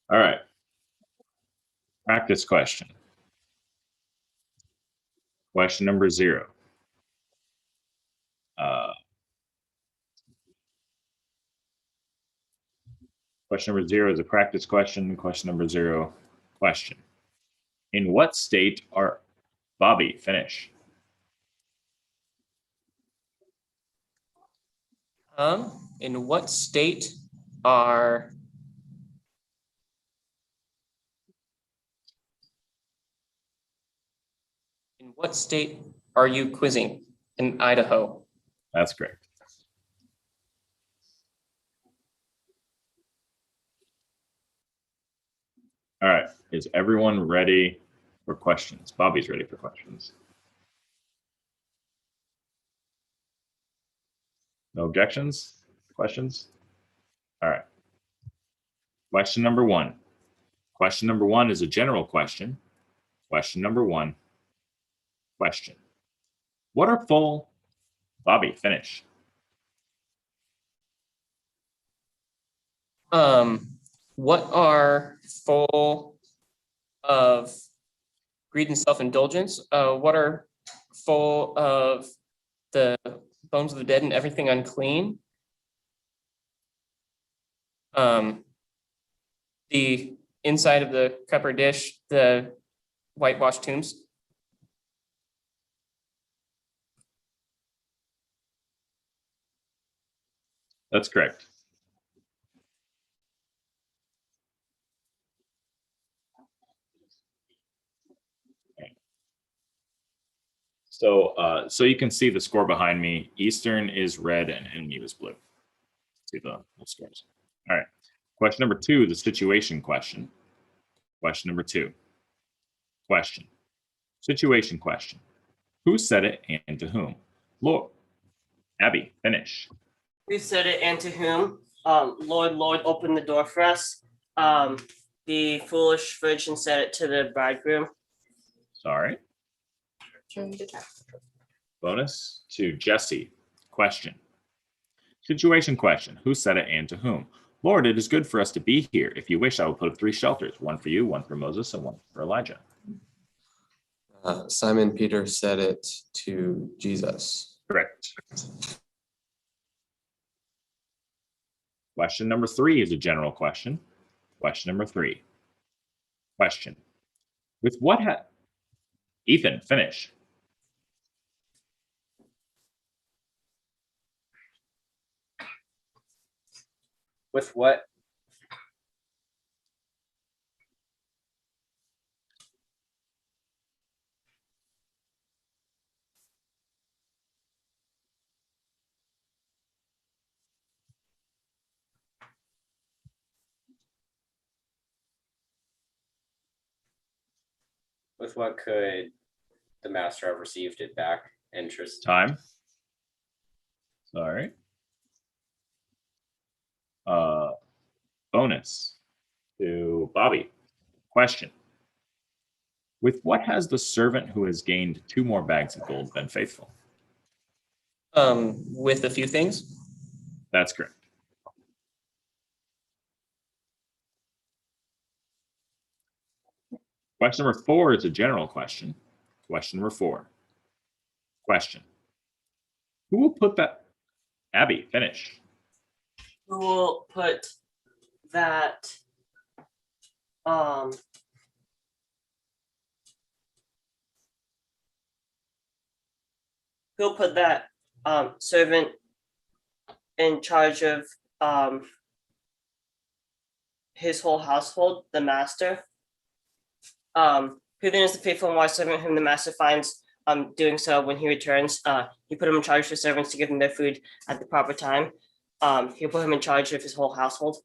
All right. Practice question. Question number 0. Question number 0 is a practice question. Question number 0, question. In what state are Bobby, finish? In what state are you quizzing? In Idaho. That's correct. All right. Is everyone ready for questions? Bobby's ready for questions. No objections? Questions? All right. Question number 1. Question number 1 is a general question. Question number 1. Question. What are full... Bobby, finish. What are full of greed and self-indulgence? What are full of the bones of the dead and everything unclean? The inside of the cup or dish, the whitewashed tombs. That's correct. So you can see the score behind me. Eastern is red and enemy is blue. See the scores. All right. Question number 2, the situation question. Question number 2. Question. Situation question. Who said it and to whom? Lord. Abby, finish. Who said it and to whom? Lord, open the door for us. The foolish virgin said it to the bridegroom. Sorry. Bonus to Jesse. Question. Situation question. Who said it and to whom? Lord, it is good for us to be here. If you wish, I will put up 3 shelters, 1 for you, 1 for Moses, and 1 for Elijah. Simon Peter said it to Jesus. Correct. Question number 3 is a general question. Question number 3. Question. With what Ethan, finish. With what? With what could the master have received it back? Interest. Time. Sorry. Bonus to Bobby. Question. With what has the servant who has gained 2 more bags of gold been faithful? With a few things. That's correct. Question number 4 is a general question. Question number 4. Question. Who will put that... Abby, finish. Who will put that who'll put that servant in charge of his whole household, the master? Who then is the faithful and wise servant whom the master finds doing so when he returns? He put him in charge of the servants to give them their food at the proper time. He'll put him in charge of his whole household.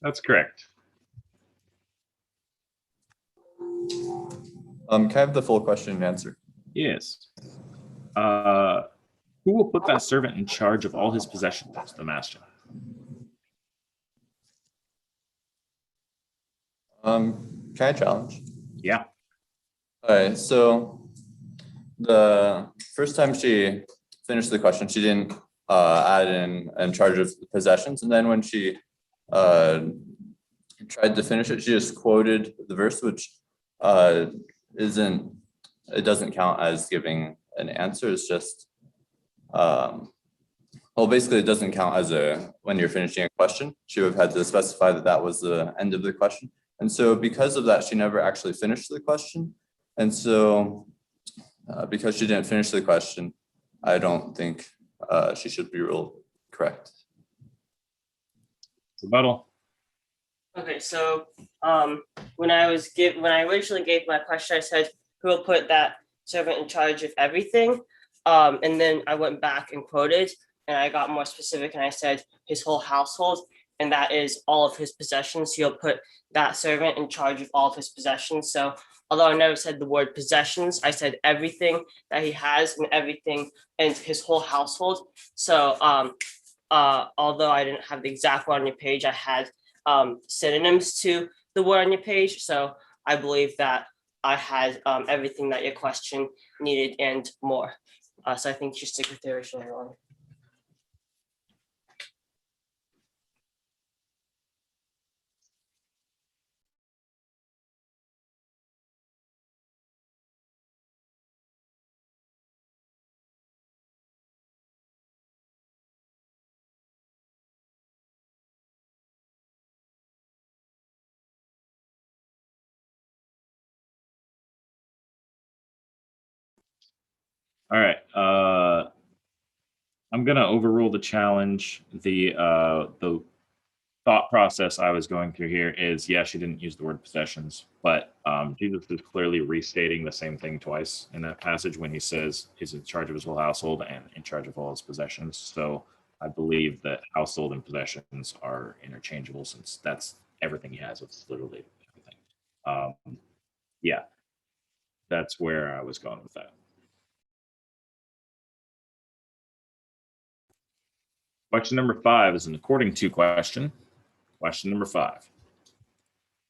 That's correct. Can I have the full question and answer? Yes. Who will put that servant in charge of all his possessions? That's the master. Can I challenge? Yeah. All right, so the first time she finished the question, she didn't add in charge of the possessions, and then when she tried to finish it, she just quoted the verse, which it doesn't count as giving an answer. It's just well, basically, it doesn't count as when you're finishing a question. She would have had to specify that that was the end of the question. And so because of that, she never actually finished the question. And so because she didn't finish the question, I don't think she should be ruled correct. Rebuttal. Okay, so when I originally gave my question, I said who will put that servant in charge of everything, and then I went back and quoted, and I got more specific, and I said his whole household, and that is all of his possessions. He'll put that servant in charge of all of his possessions. So although I never said the word possessions, I said everything that he has and everything and his whole household. So although I didn't have the exact word on your page, I had synonyms to the word on your page. So I believe that I had everything that your question needed and more. So I think you should stick with the original one. All right. I'm gonna overrule the challenge. The thought process I was going through here is, yeah, she didn't use the word possessions, but Jesus is clearly restating the same thing twice in that passage when he says he's in charge of his whole household and in charge of all his possessions. So I believe that household and possessions are interchangeable, since that's everything he has. It's literally everything. Yeah, that's where I was going with that. Question number 5 is an according to question. Question number 5.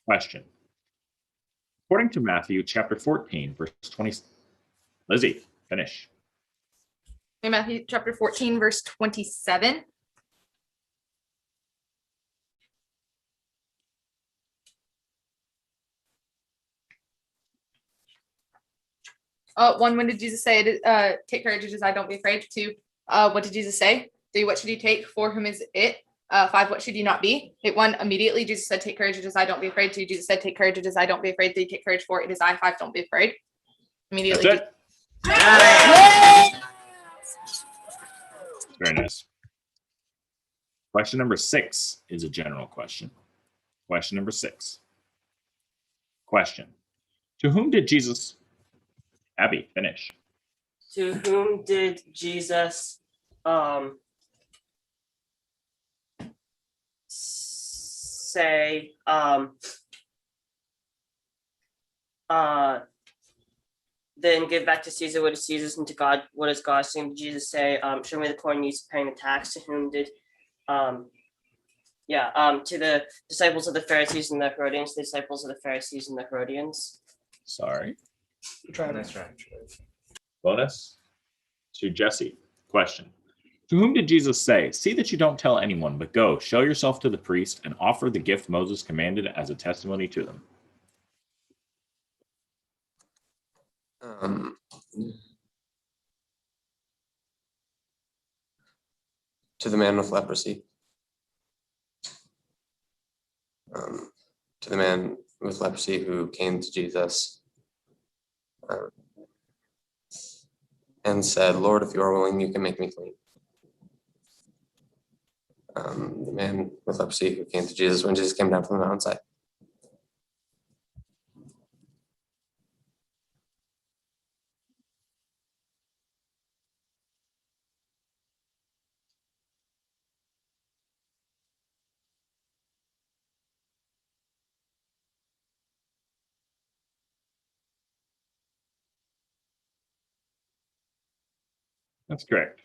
Question. According to Matthew chapter 14, verse 20. Lizzie, finish. In Matthew chapter 14, verse 27. One, when did Jesus say, take courage, Jesus, I don't be afraid? 2, what did Jesus say? 3, what should you take? 4, whom is it? 5, what should you not be? 1, immediately Jesus said, take courage, it is I, don't be afraid. 2, Jesus said, take courage, it is I, don't be afraid. 3, take courage. 4, it is I. 5, don't be afraid. Immediately. That's it. Very nice. Question number 6 is a general question. Question number 6. Question. To whom did Jesus... Abby, finish. To whom did Jesus say then give back to Caesar what is Caesar's, and to God what is God's? To Jesus say, show me the coin used paying the tax. To whom did to the disciples of the Pharisees and the Herodians, the disciples of the Pharisees and the Herodians. Sorry. That's right. Bonus. To Jesse. Question. To whom did Jesus say, see that you don't tell anyone, but go, show yourself to the priest, and offer the gift Moses commanded as a testimony to them? To the man with leprosy. To the man with leprosy who came to Jesus and said, Lord, if you are willing, you can make me clean. The man with leprosy who came to Jesus when Jesus came down from the mountainside. That's correct.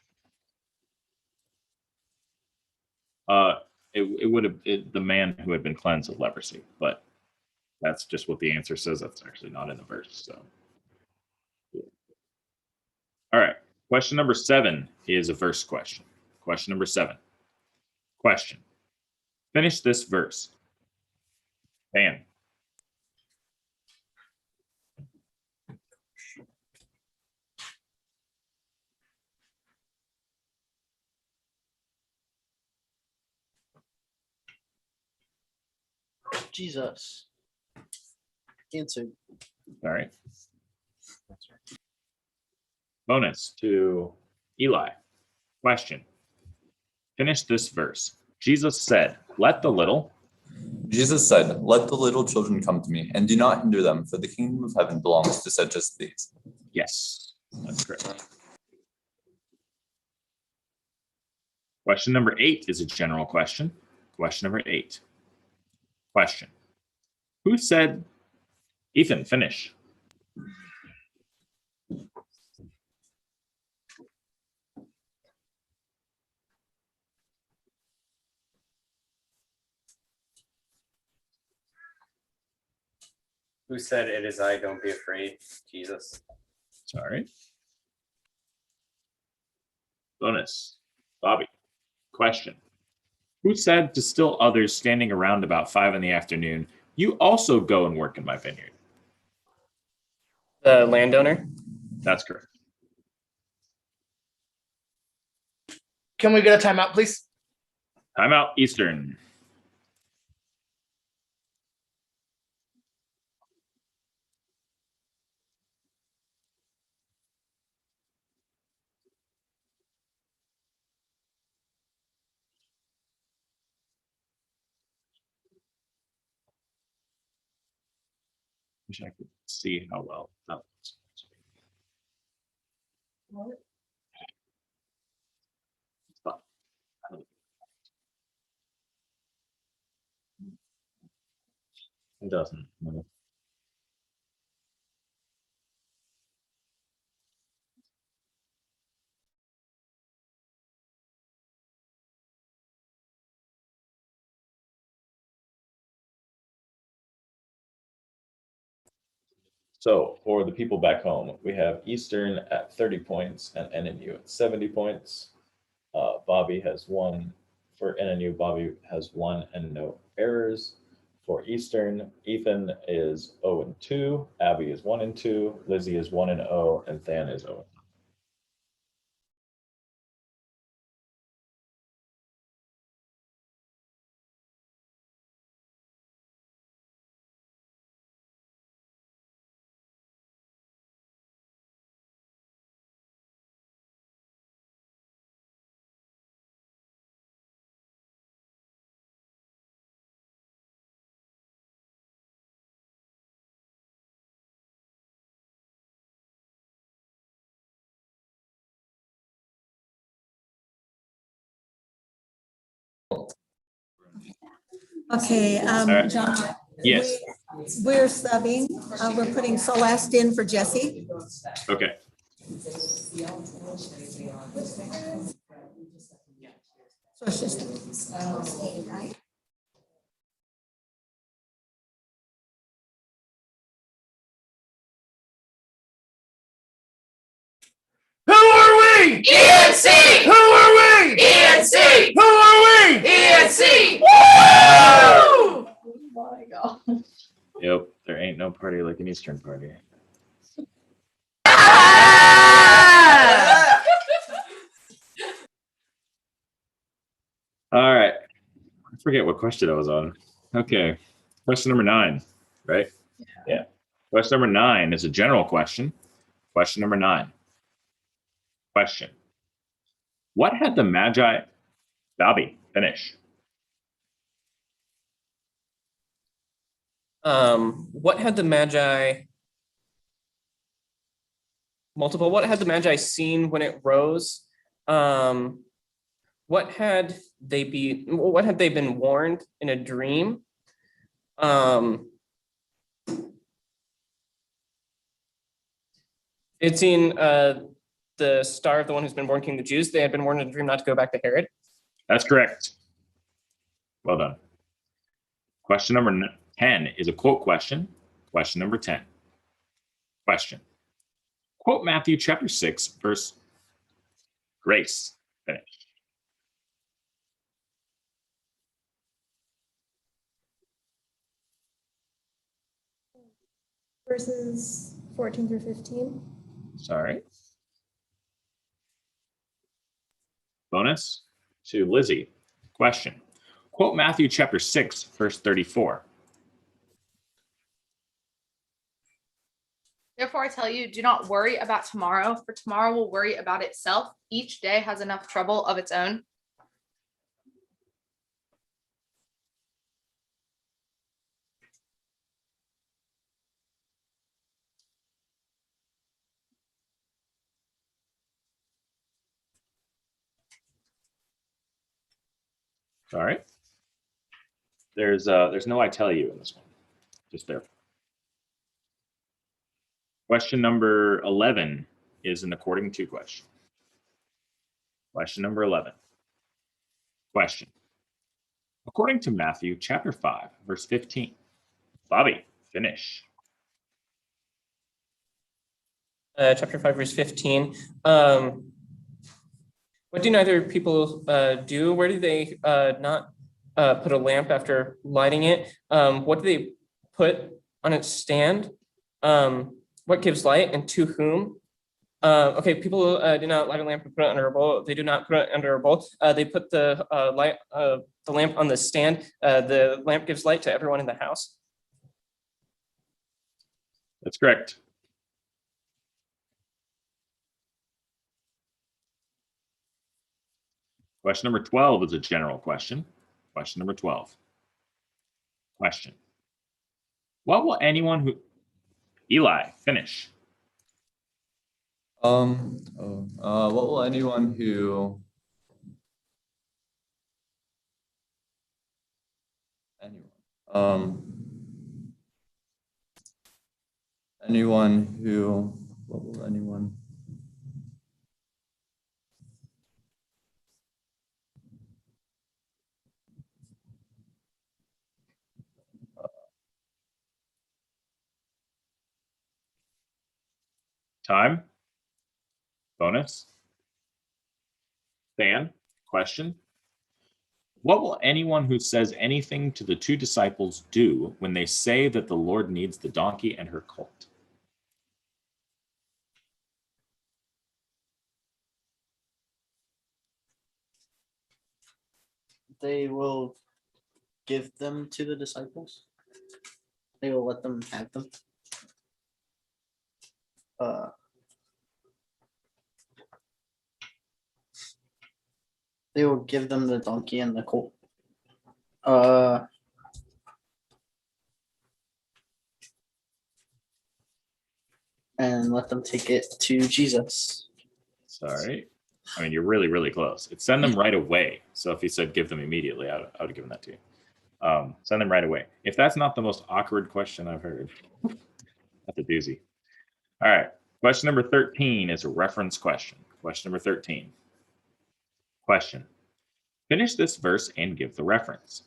It would have, the man who had been cleansed of leprosy, but that's just what the answer says. That's actually not in the verse, so. All right, question number 7 is a verse question. Question number 7. Question. Finish this verse. Dan. Jesus. Answer. All right. Bonus to Eli. Question. Finish this verse. Jesus said, let the little. Jesus said, let the little children come to me, and do not hinder them, for the kingdom of heaven belongs to such as these. Yes, that's correct. Question number 8 is a general question. Question number 8. Question. Who said, Ethan, finish? Who said it is I, don't be afraid, Jesus? Sorry. Bonus. Bobby. Question. Who said to still others standing around about 5 PM, you also go and work in my vineyard? The landowner. That's correct. Can we get a timeout, please? Timeout Eastern. Wish I could see how well that looks. But I don't- It doesn't. No. So for the people back home, we have Eastern at 30 points and NNU at 70 points. Bobby has 1 for NNU. Bobby has 1 and no errors. For Eastern, Ethan is 0 and 2. Abby is 1 and 2. Lizzie is 1 and 0, and Than is 0. Okay, right. John. Yes. We're subbing, we're putting Celeste in for Jesse. Okay. So it's just, right? Who are we? ENC! Who are we? ENC! Who are we? ENC! Woo! Oh my God. Yep. There ain't no party like an Eastern party. All right. I forget what question I was on. Okay. Question number 9, right? Yeah. Question number 9 is a general question. Question number 9. Question. What had the Magi, Bobby, finish? What had the Magi seen when it rose? What had they been warned in a dream? It's in the star of the one who's been born king of the Jews, they had been warned in a dream not to go back to Herod. That's correct. Well done. Question number 10 is a quote question. Question number 10. Question. Quote Matthew chapter 6, verse Grace. Finish. Verses 14 through 15. Sorry. Bonus to Lizzie. Question. Quote Matthew chapter 6, verse 34. Therefore, I tell you, do not worry about tomorrow, for tomorrow will worry about itself. Each day has enough trouble of its own. Sorry. There's no I tell you in this one. Just there. Question number 11 is an according to question. Question number 11. Question. According to Matthew chapter 5, verse 15. Bobby, finish. Chapter 5, verse 15. What do neither people do? Where do they not put a lamp after lighting it? What do they put on its stand? What gives light and to whom? Okay, people do not light a lamp and put it under a bowl. They do not put it under a bowl. They put the lamp on the stand. The lamp gives light to everyone in the house. That's correct. Question number 12 is a general question. Question number 12. Question. What will anyone who... Eli, finish. What will anyone who... what will anyone... Time. Bonus. Stan, question. What will anyone who says anything to the two disciples do when they say that the Lord needs the donkey and her colt? They will give them to the disciples. They will let them have them. They will give them the donkey and the colt. And let them take it to Jesus. Sorry. I mean, you're really, really close. It's send them right away. So if you said give them immediately, I would have given that to you. Send them right away. If that's not the most awkward question I've heard, that's a doozy. All right. Question number 13 is a reference question. Question number 13. Question. Finish this verse and give the reference.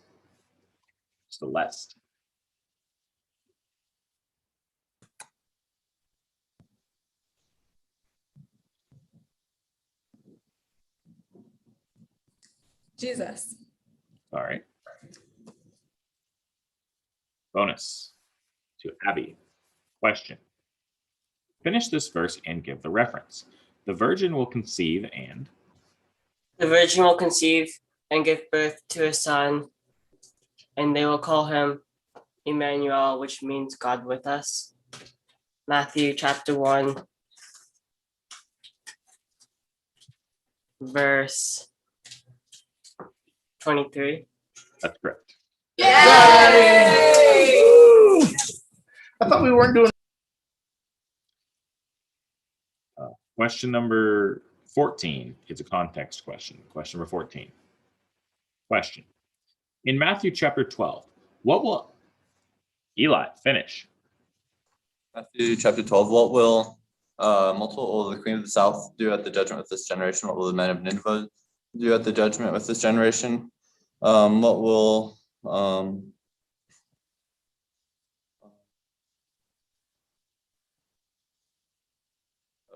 Celeste. Jesus. All right. Bonus to Abby. Question. Finish this verse and give the reference. The virgin will conceive and... The virgin will conceive and give birth to a son, and they will call him Emmanuel, which means God with us. Matthew chapter 1, verse 23. That's correct. Yay! I thought we weren't doing. Question number 14 is a context question. Question number 14. Question. In Matthew chapter 12, what will... Eli, finish. Matthew chapter 12, what will multiple, what will the queen of the south do at the judgment with this generation? What will the men of Nineveh do at the judgment with this generation? What will,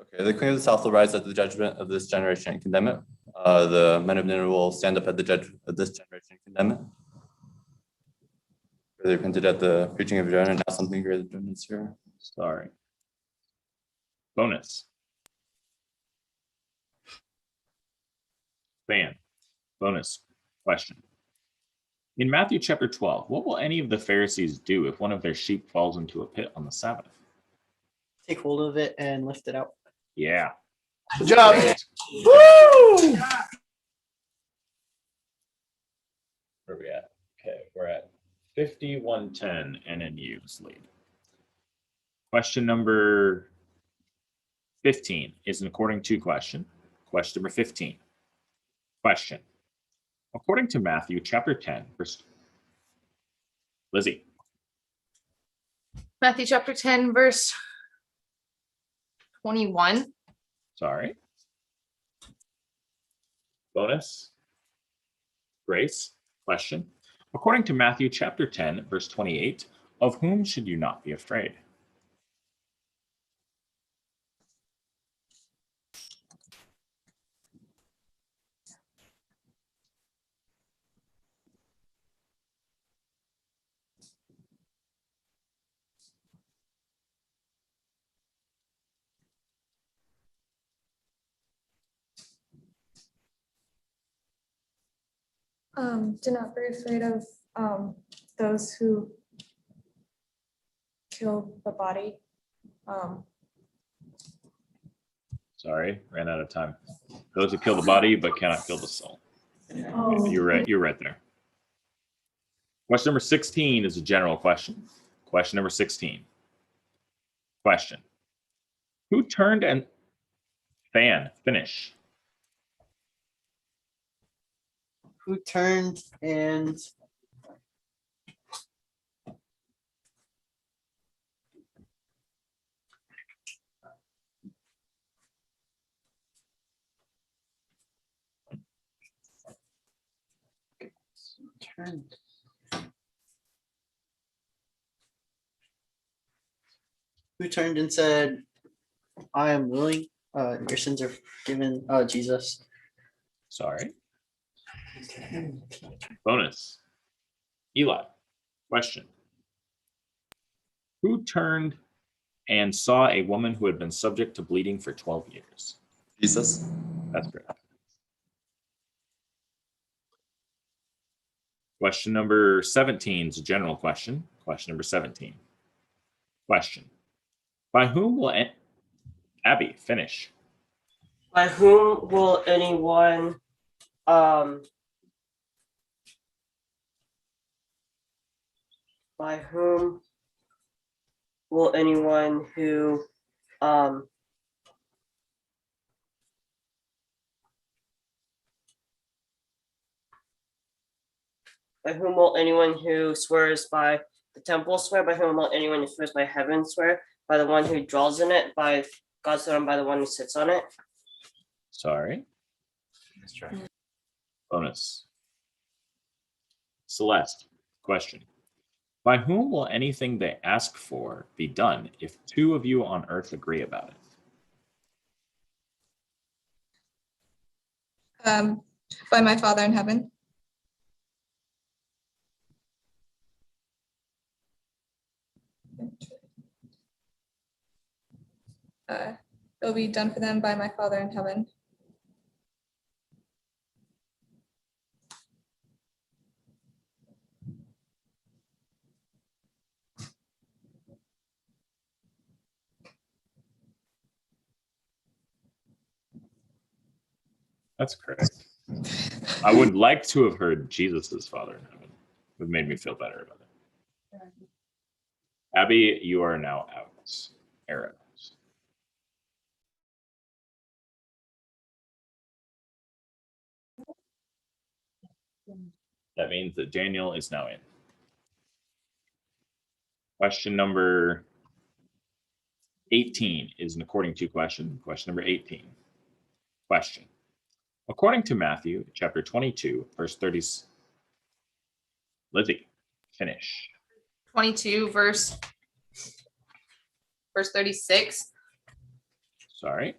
okay, the queen of the south will rise at the judgment of this generation and condemn it. The men of Nineveh will stand up at the judgment of this generation and condemn it. They repented at the preaching of Jonah, now something greater than Jonah is here. Sorry. Bonus. Fan. Bonus question. In Matthew chapter 12, what will any of the Pharisees do if one of their sheep falls into a pit on the Sabbath? Take hold of it and lift it out. Yeah. Good job. Woo! Where are we at? Okay, we're at 51-10 NNU's lead. Question number 15 is an according to question. Question number 15. Question. According to Matthew chapter 10, verse Lizzie. Matthew chapter 10, verse 21. Sorry. Bonus. Grace. Question. According to Matthew chapter 10, verse 28, of whom should you not be afraid? Do not be afraid of those who kill the body. Sorry, ran out of time. Those who kill the body but cannot kill the soul. Oh. You're right. You're right there. Question number 16 is a general question. Question number 16. Question. Who turned and finish? Who turned and turned? Who turned and said, I am willing, your sins are forgiven, Jesus. Sorry. Bonus. Eli. Question. Who turned and saw a woman who had been subject to bleeding for 12 years? Jesus. That's correct. Question number 17 is a general question. Question number 17. Question. By whom will Abby finish? By whom will anyone by whom will anyone who by whom will anyone who swears by the temple swear? By whom will anyone who swears by heaven swear? By the one who dwells in it, by God's throne, by the one who sits on it. Sorry. That's right. Bonus. Celeste. Question. By whom will anything they ask for be done if two of you on earth agree about it? By my Father in heaven. It'll be done for them by my Father in heaven. That's correct. I would like to have heard Jesus's Father in heaven. It would made me feel better about it. Abby, you are now out. Aaron. That means that Daniel is now in. Question number 18 is an according to question. Question number 18. Question. According to Matthew chapter 22, verse 30. Lizzie, finish. 22 verse 36. Sorry.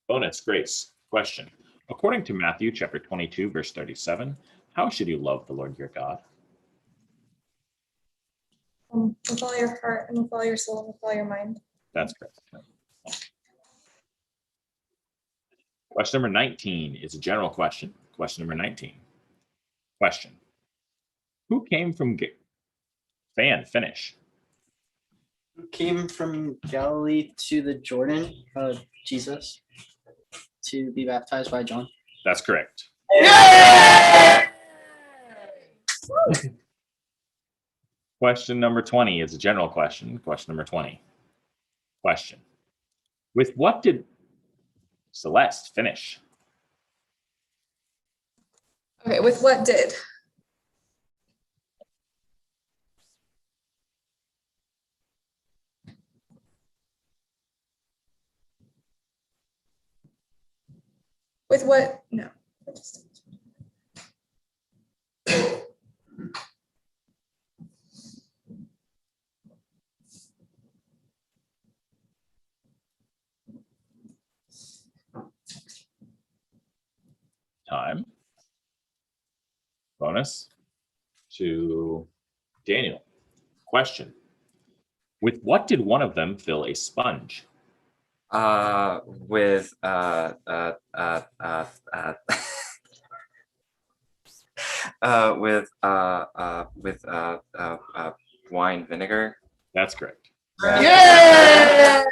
Bonus, Grace. Question. According to Matthew chapter 22, verse 37, how should you love the Lord your God? With all your heart and with all your soul and with all your mind. That's correct. Question number 19 is a general question. Question number 19. Question. Who came from Fan, finish. Who came from Galilee to the Jordan, Jesus, to be baptized by John? That's correct. Question number 20 is a general question. Question number 20. Question. With what did Celeste finish? Okay, with what did? With what? No. Time. Bonus to Daniel. Question. With what did one of them fill a sponge? With wine vinegar. That's correct. Yeah.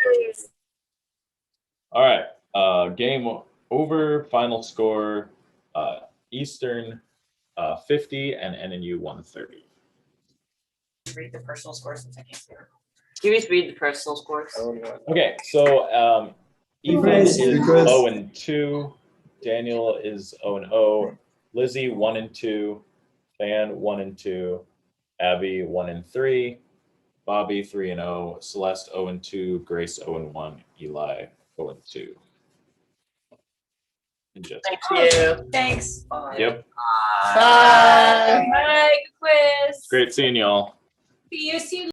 All right. Game over. Final score. Eastern 50 and NNU 130. Read the personal scores since I can't see them. Can you just read the personal scores? Okay, so Ethan is Chris. 0 and 2. Daniel is 0 and 0. Lizzie 1 and 2. Fan 1 and 2. Abby 1 and 3. Bobby 3 and 0. Celeste 0 and 2. Grace 0 and 1. Eli 0 and 2. And just, Thank you. Thanks. yep. Bye. Bye. Good quiz. Great seeing y'all. See you.